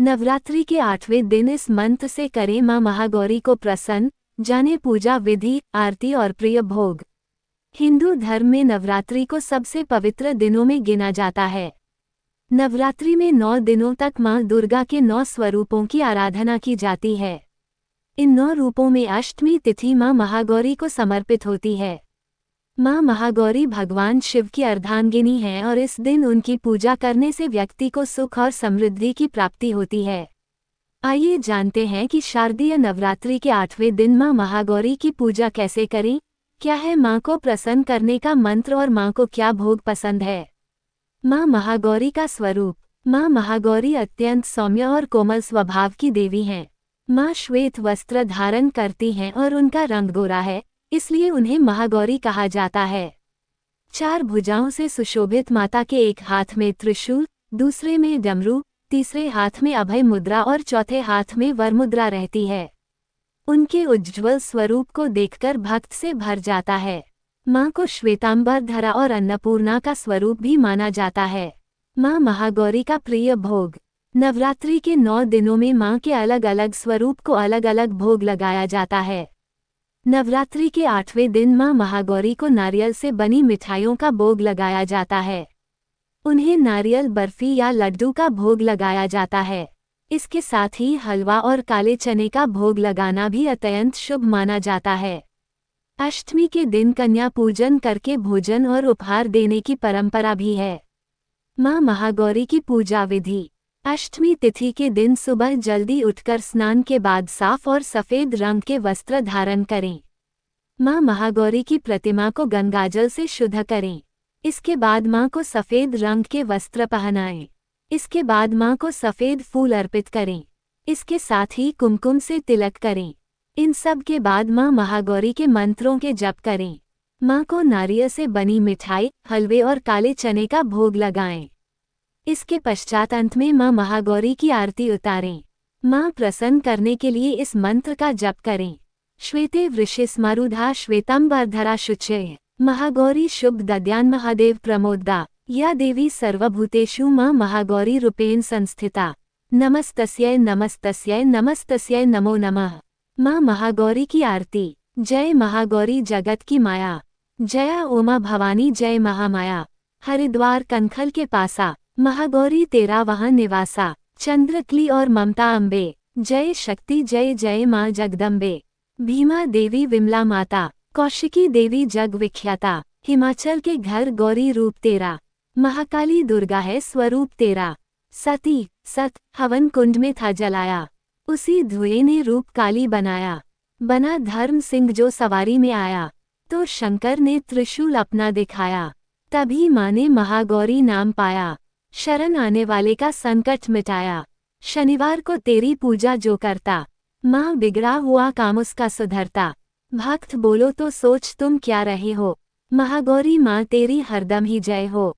नवरात्रि के 8वें दिन इस मंत्र से करें मां महागौरी को प्रसन्न, जाने पूजा विधि, आरती और प्रिय भोग। हिंदू धर्म में नवरात्रि को सबसे पवित्र दिनों में गिना जाता है। नवरात्रि में 9 दिनों तक मां दुर्गा के 9 स्वरूपों की आराधना की जाती है। इन 9 रूपों में अष्टमी तिथि मां महागौरी को समर्पित होती है। मां महागौरी भगवान शिव की अर्धांगिनी हैं और इस दिन उनकी पूजा करने से व्यक्ति को सुख और समृद्धि की प्राप्ति होती है। आइए जानते हैं कि शारदीय नवरात्रि के 8वें दिन मां महागौरी की पूजा कैसे करें, क्या है मां को प्रसन्न करने का मंत्र और मां को क्या भोग पसंद है। मां महागौरी का स्वरूप। मां महागौरी अत्यंत सौम्य और कोमल स्वभाव की देवी हैं। मां श्वेत वस्त्र धारण करती हैं और उनका रंग गोरा है, इसलिए उन्हें महागौरी कहा जाता है। 4 भुजाओं से सुशोभित माता के एक हाथ में त्रिशूल, दूसरे में डमरू, तीसरे हाथ में अभय मुद्रा और चौथे हाथ में वर मुद्रा रहती है। उनके उज्ज्वल स्वरूप को देखकर भक्त से भर जाता है। मां को श्वेतांबर धरा और अन्नपूर्णा का स्वरूप भी माना जाता है। मां महागौरी का प्रिय भोग। नवरात्रि के 9 दिनों में मां के अलग अलग स्वरूप को अलग अलग भोग लगाया जाता है। नवरात्रि के 8वें दिन मां महागौरी को नारियल से बनी मिठाइयों का भोग लगाया जाता है। उन्हें नारियल बर्फी या लड्डू का भोग लगाया जाता है। इसके साथ ही हलवा और काले चने का भोग लगाना भी अत्यंत शुभ माना जाता है। अष्टमी के दिन कन्या पूजन करके भोजन और उपहार देने की परंपरा भी है। मां महागौरी की पूजा विधि। अष्टमी तिथि के दिन सुबह जल्दी उठकर स्नान के बाद साफ और सफ़ेद रंग के वस्त्र धारण करें। मां महागौरी की प्रतिमा को गंगाजल से शुद्ध करें। इसके बाद मां को सफ़ेद रंग के वस्त्र पहनाएं। इसके बाद मां को सफ़ेद फूल अर्पित करें। इसके साथ ही कुमकुम से तिलक करें। इन सब के बाद मां महागौरी के मंत्रों के जप करें। मां को नारियल से बनी मिठाई, हलवे और काले चने का भोग लगाएं। इसके पश्चात अंत में मां महागौरी की आरती उतारें। मां प्रसन्न करने के लिए इस मंत्र का जप करें। श्वेते वृषिस्मारुधा श्वेतांबरधरा शुचय महागौरी शुभ दद्यान महादेव प्रमोदा या देवी सर्वभूतेषु मां महागौरी रूपेण संस्थिता। नमस्तस्यै नमस्तस्यै नमस्तस्यै नमो नमः। मां महागौरी की आरती। जय महागौरी जगत की माया। जया उमा भवानी जय महामाया। हरिद्वार कनखल के पासा महागौरी तेरा वहाँ निवासा। चंद्रकली और ममता अम्बे जय शक्ति जय जय माँ जगदम्बे। भीमा देवी विमला माता। कौशिकी देवी जग विख्याता। हिमाचल के घर गौरी रूप तेरा। महाकाली दुर्गा है स्वरूप तेरा। सती सत हवन कुंड में था जलाया। उसी धुएं ने रूप काली बनाया। बना धर्म सिंह जो सवारी में आया। तो शंकर ने त्रिशूल अपना दिखाया। तभी माँ ने महागौरी नाम पाया। शरण आने वाले का संकट मिटाया। शनिवार को तेरी पूजा जो करता, माँ बिगड़ा हुआ काम उसका सुधरता। भक्त बोलो तो सोच तुम क्या रहे हो। महागौरी माँ तेरी हरदम ही जय हो।